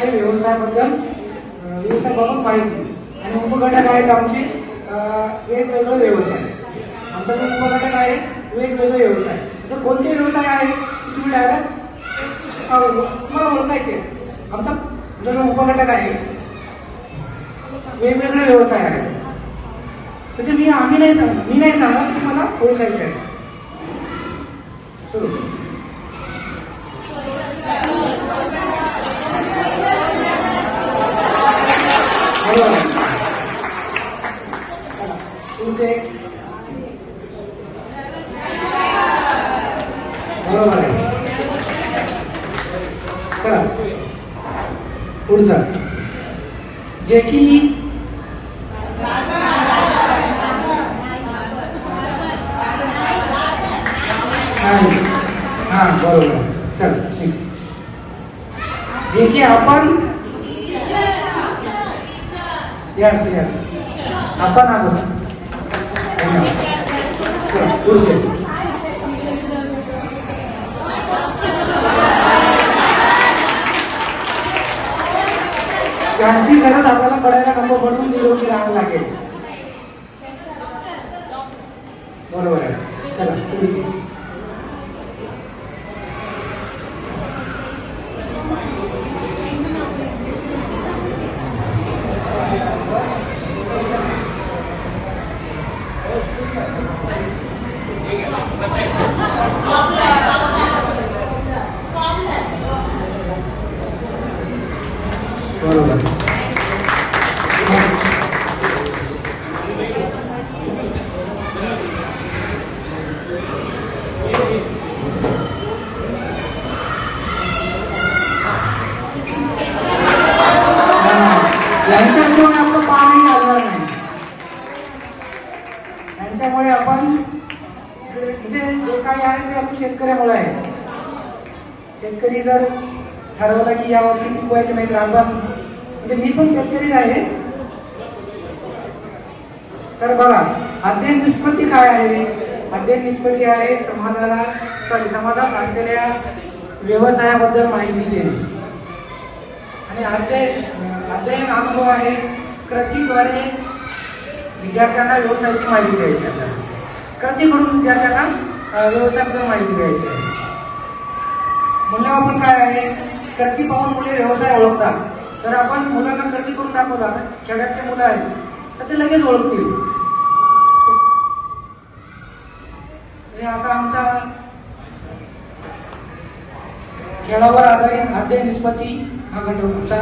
आहे व्यवसायाबाबत माहिती आणि उपघटक आहेत आमचे वेगवेगळे व्यवसाय. आमचा जो उपघटक आहे वेगवेगळे व्यवसाय. तर कोणते व्यवसाय आहे तुम्ही डायरेक्ट तुम्हाला ओळखायचे. आमचा जो उपघटक आहे वेगवेगळे व्यवसाय आहे. तर ते मी नाही सांगत तुम्हाला ओळखायचे आहे. सुरू तुमचे बरोबर आहे. चला पुढचा जे की हा बरोबर. चल नेक्स्ट जे की आपण यस आपण आहोत. पुढचे त्यांची गरज आपल्याला पडायला नको म्हणून निरोगी राहावं लागेल. बरोबर आहे. चला पुढचे बरोबर. यांच्यामुळे आपलं पाणी आलं नाही. यांच्यामुळे आपण म्हणजे जे काही आहे ते आपण शेतकऱ्यामुळे आहे. शेतकरी जर ठरवलं की यावर्षी पिकवायचं नाही तर आपण म्हणजे मी पण शेतकरी आहे. तर बघा अध्ययन निष्पत्ती काय आहे. अध्ययन निष्पत्ती आहे समाजात असलेल्या व्यवसायाबद्दल माहिती देणे आणि अध्ययन अनुभव आहे. कृतीद्वारे विद्यार्थ्यांना व्यवसायाची माहिती द्यायची आहे. कृती करून विद्यार्थ्यांना व्यवसायाबद्दल माहिती द्यायची आहे. मूल्यमापन काय आहे. कृती पाहून मुले व्यवसाय ओळखतात. तर आपण मुलांना कृती करून दाखवला खेड्यातले मुलं आहेत तर ते लगेच ओळखतील. असा आमचा खेळावर आधारित अध्ययन निष्पत्ती हा घटक होता.